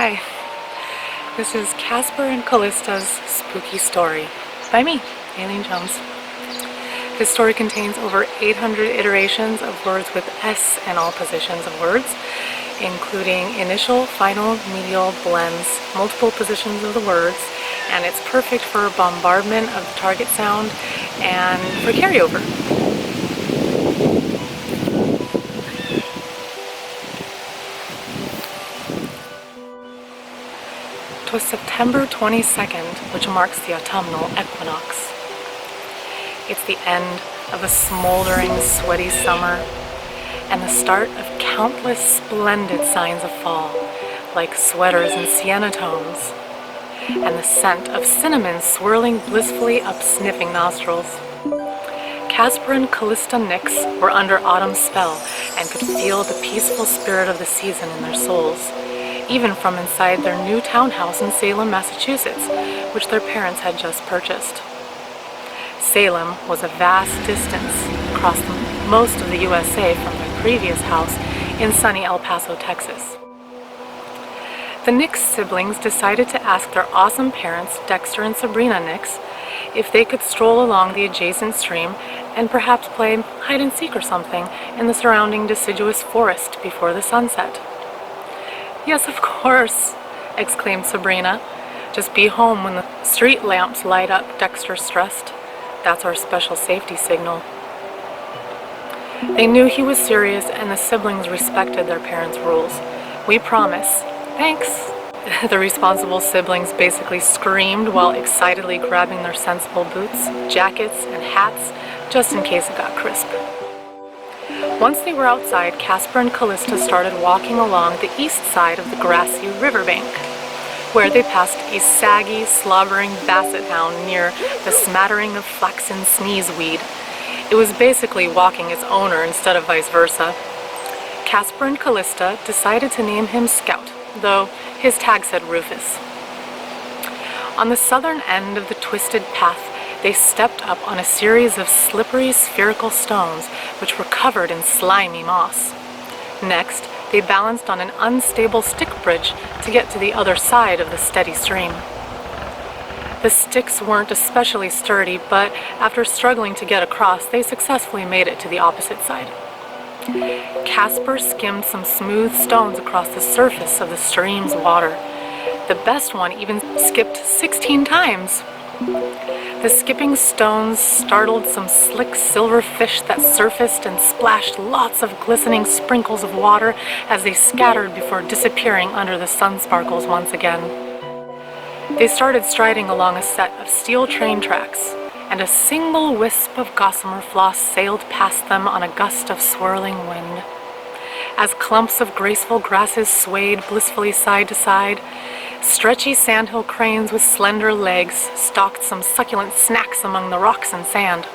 Hi, this is Casper and Callista's spooky story by me, Aileen Jones. This story contains over 800 iterations of words with S in all positions of words, including initial, final, medial, blends, multiple positions of the words, and it's perfect for bombardment of the target sound and for carryover. 'Twas September 22nd, which marks the autumnal equinox. It's the end of a smoldering, sweaty summer and the start of countless splendid signs of fall, like sweaters and sienna tones, and the scent of cinnamon swirling blissfully up sniffing nostrils. Casper and Calista Nix were under autumn's spell and could feel the peaceful spirit of the season in their souls, even from inside their new townhouse in Salem, Massachusetts, which their parents had just purchased. Salem was a vast distance across most of the USA from their previous house in sunny El Paso, Texas. The Nix siblings decided to ask their awesome parents, Dexter and Sabrina Nix, if they could stroll along the adjacent stream and perhaps play hide-and-seek or something in the surrounding deciduous forest before the sunset. "Yes, of course," exclaimed Sabrina. "Just be home when the street lamps light up," Dexter stressed. "That's our special safety signal." They knew he was serious, and the siblings respected their parents' rules. "We promise." "Thanks," the responsible siblings basically screamed while excitedly grabbing their sensible boots, jackets, and hats, just in case it got crisp. Once they were outside, Casper and Calista started walking along the east side of the grassy riverbank, where they passed a saggy, slobbering basset hound near the smattering of flaxen sneezeweed. It was basically walking its owner instead of vice versa. Casper and Calista decided to name him Scout, though his tag said Rufus. On the southern end of the twisted path, they stepped up on a series of slippery spherical stones which were covered in slimy moss. Next, they balanced on an unstable stick bridge to get to the other side of the steady stream. The sticks weren't especially sturdy, but after struggling to get across, they successfully made it to the opposite side. Casper skimmed some smooth stones across the surface of the stream's water. The best one even skipped 16 times. The skipping stones startled some slick silver fish that surfaced and splashed lots of glistening sprinkles of water as they scattered before disappearing under the sun sparkles once again. They started striding along a set of steel train tracks, and a single wisp of gossamer floss sailed past them on a gust of swirling wind. As clumps of graceful grasses swayed blissfully side to side, stretchy sandhill cranes with slender legs stalked some succulent snacks among the rocks and sand.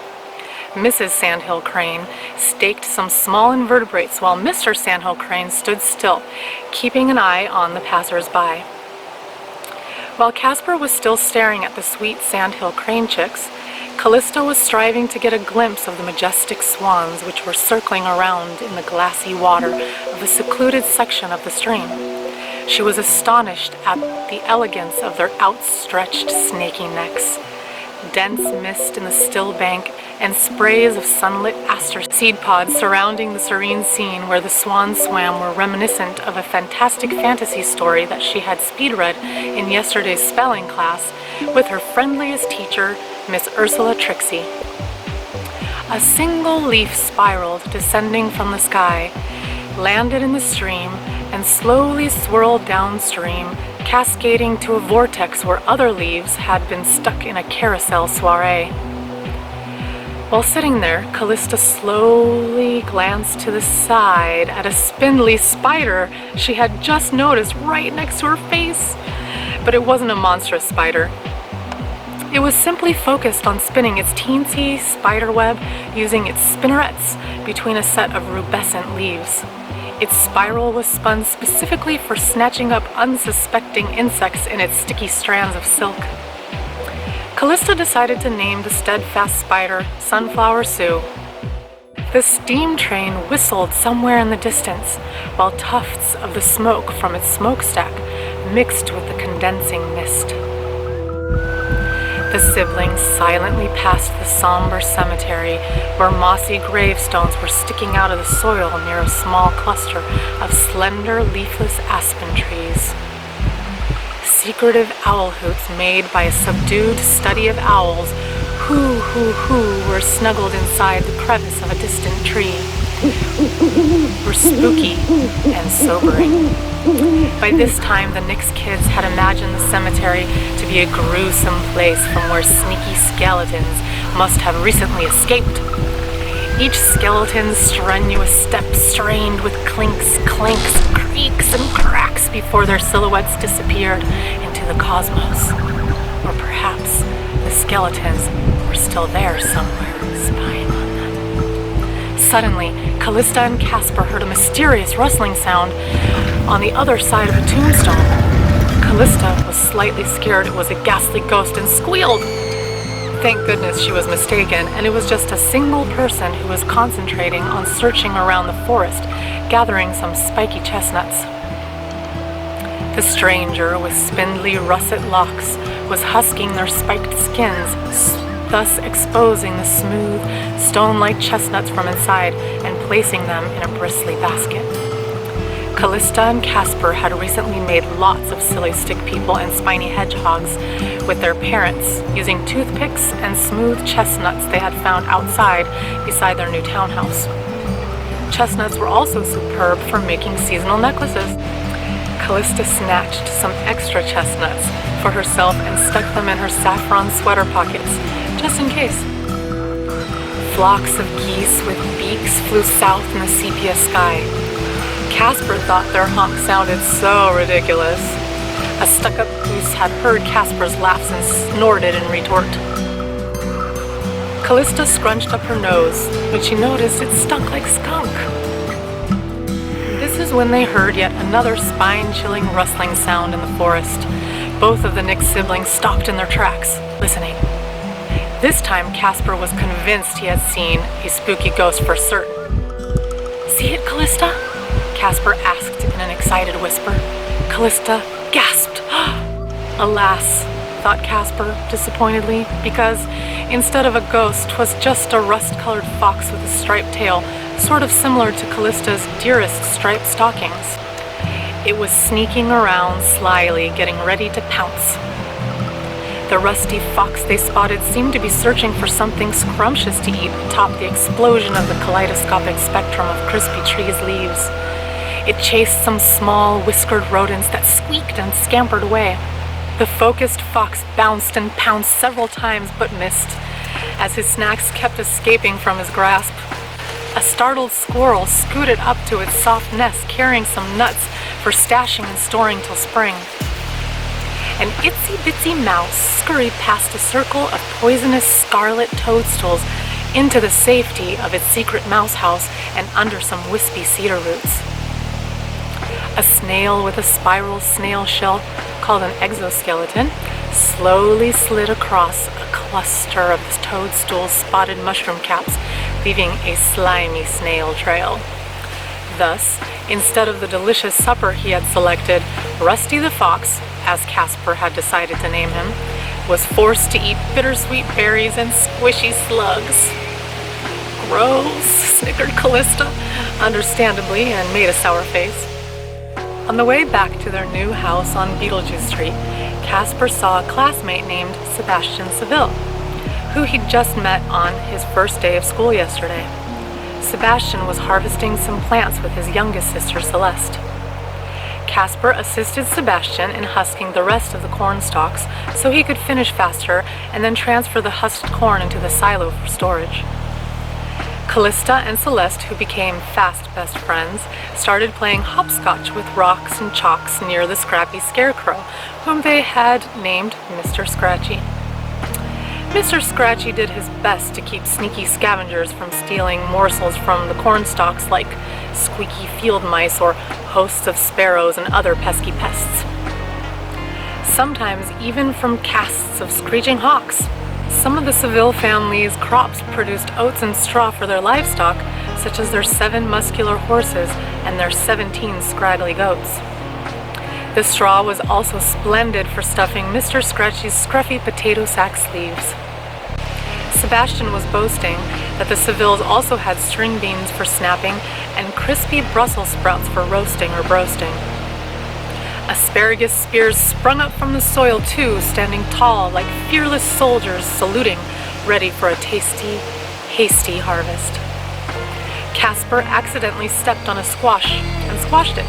Mrs. Sandhill Crane staked some small invertebrates while Mr. Sandhill Crane stood still, keeping an eye on the passers-by. While Casper was still staring at the sweet Sandhill Crane chicks, Calista was striving to get a glimpse of the majestic swans which were circling around in the glassy water of the secluded section of the stream. She was astonished at the elegance of their outstretched, snaky necks. Dense mist in the still bank and sprays of sunlit aster seed pods surrounding the serene scene where the swans swam were reminiscent of a fantastic fantasy story that she had speed-read in yesterday's spelling class with her friendliest teacher, Miss Ursula Trixie. A single leaf spiraled, descending from the sky, landed in the stream, and slowly swirled downstream, cascading to a vortex where other leaves had been stuck in a carousel soiree. While sitting there, Calista slowly glanced to the side at a spindly spider she had just noticed right next to her face. But it wasn't a monstrous spider. It was simply focused on spinning its teensy spider web using its spinnerets between a set of rubescent leaves. Its spiral was spun specifically for snatching up unsuspecting insects in its sticky strands of silk. Calista decided to name the steadfast spider Sunflower Sue. The steam train whistled somewhere in the distance, while tufts of the smoke from its smokestack mixed with the condensing mist. The siblings silently passed the somber cemetery where mossy gravestones were sticking out of the soil near a small cluster of slender, leafless aspen trees. Secretive owl hoots made by a subdued study of owls who were snuggled inside the crevice of a distant tree were spooky and sobering. By this time, the Nix kids had imagined the cemetery to be a gruesome place from where sneaky skeletons must have recently escaped. Each skeleton's strenuous step strained with clinks, clanks, creaks, and cracks before their silhouettes disappeared into the cosmos. Or perhaps the skeletons were still there somewhere, spying on them. Suddenly, Calista and Casper heard a mysterious rustling sound on the other side of a tombstone. Calista was slightly scared it was a ghastly ghost and squealed. Thank goodness she was mistaken, and it was just a single person who was concentrating on searching around the forest, gathering some spiky chestnuts. The stranger, with spindly russet locks, was husking their spiked skins, thus exposing the smooth, stone-like chestnuts from inside and placing them in a bristly basket. Calista and Casper had recently made lots of silly stick people and spiny hedgehogs with their parents, using toothpicks and smooth chestnuts they had found outside beside their new townhouse. Chestnuts were also superb for making seasonal necklaces. Calista snatched some extra chestnuts for herself and stuck them in her saffron sweater pockets, just in case. Flocks of geese with beaks flew south in the sepia sky. Casper thought their honk sounded so ridiculous. A stuck-up goose had heard Casper's laughs and snorted in retort. Calista scrunched up her nose when she noticed it stunk like skunk. This is when they heard yet another spine-chilling rustling sound in the forest. Both of the Nix siblings stopped in their tracks, listening. This time, Casper was convinced he had seen a spooky ghost for certain. "See it, Calista?" Casper asked in an excited whisper. Calista gasped. Alas, thought Casper disappointedly, because instead of a ghost, 'twas just a rust-colored fox with a striped tail, sort of similar to Callista's dearest striped stockings. It was sneaking around slyly, getting ready to pounce. The rusty fox they spotted seemed to be searching for something scrumptious to eat atop the explosion of the kaleidoscopic spectrum of crispy trees' leaves. It chased some small, whiskered rodents that squeaked and scampered away. The focused fox bounced and pounced several times but missed, as his snacks kept escaping from his grasp. A startled squirrel scooted up to its soft nest carrying some nuts for stashing and storing till spring. An itsy-bitsy mouse scurried past a circle of poisonous scarlet toadstools into the safety of its secret mouse house and under some wispy cedar roots. A snail with a spiral snail shell, called an exoskeleton, slowly slid across a cluster of the toadstool's spotted mushroom caps, leaving a slimy snail trail. Thus, instead of the delicious supper he had selected, Rusty the Fox, as Casper had decided to name him, was forced to eat bittersweet berries and squishy slugs. Gross, snickered Calista, understandably, and made a sour face. On the way back to their new house on Beetlejuice Street, Casper saw a classmate named Sebastian Seville, who he'd just met on his first day of school yesterday. Sebastian was harvesting some plants with his youngest sister, Celeste. Casper assisted Sebastian in husking the rest of the corn stalks so he could finish faster and then transfer the husked corn into the silo for storage. Calista and Celeste, who became fast best friends, started playing hopscotch with rocks and chalks near the scrappy scarecrow, whom they had named Mr. Scratchy. Mr. Scratchy did his best to keep sneaky scavengers from stealing morsels from the corn stalks like squeaky field mice or hosts of sparrows and other pesky pests. Sometimes even from casts of screeching hawks. Some of the Seville family's crops produced oats and straw for their livestock, such as their 7 muscular horses and their 17 scraggly goats. The straw was also splendid for stuffing Mr. Scratchy's scruffy potato sack sleeves. Sebastian was boasting that the Sevilles also had string beans for snapping and crispy Brussels sprouts for roasting or broasting. Asparagus spears sprung up from the soil too, standing tall like fearless soldiers saluting, ready for a tasty, hasty harvest. Casper accidentally stepped on a squash and squashed it.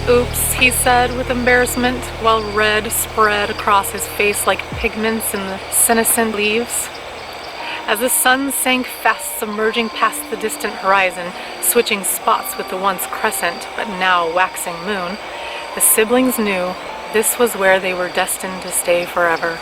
"Oops," he said with embarrassment, while red spread across his face like pigments in the senescent leaves. As the sun sank fast, submerging past the distant horizon, switching spots with the once crescent but now waxing moon, the siblings knew this was where they were destined to stay forever.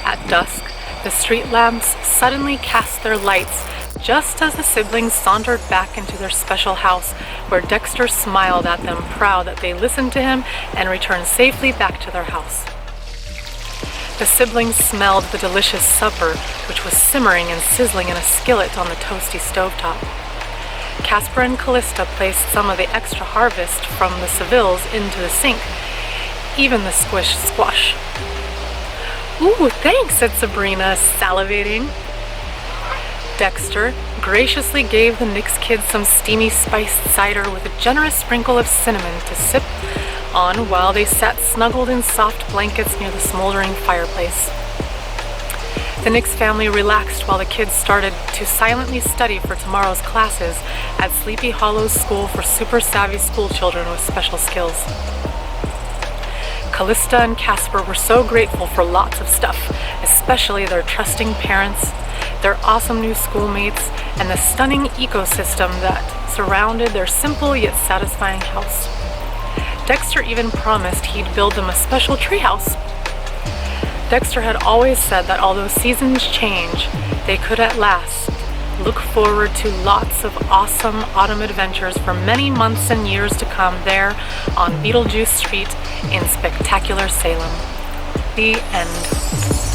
At dusk, the street lamps suddenly cast their lights just as the siblings sauntered back into their special house, where Dexter smiled at them, proud that they listened to him and returned safely back to their house. The siblings smelled the delicious supper, which was simmering and sizzling in a skillet on the toasty stovetop. Casper and Calista placed some of the extra harvest from the Sevilles into the sink, even the squished squash. "Ooh, thanks," said Sabrina, salivating. Dexter graciously gave the Nix kids some steamy spiced cider with a generous sprinkle of cinnamon to sip on while they sat snuggled in soft blankets near the smoldering fireplace. The Nix family relaxed while the kids started to silently study for tomorrow's classes at Sleepy Hollow's School for Super Savvy School Children with Special Skills. Calista and Casper were so grateful for lots of stuff, especially their trusting parents, their awesome new schoolmates, and the stunning ecosystem that surrounded their simple yet satisfying house. Dexter even promised he'd build them a special treehouse. Dexter had always said that although seasons change, they could at last look forward to lots of awesome autumn adventures for many months and years to come there on Beetlejuice Street in spectacular Salem. The end.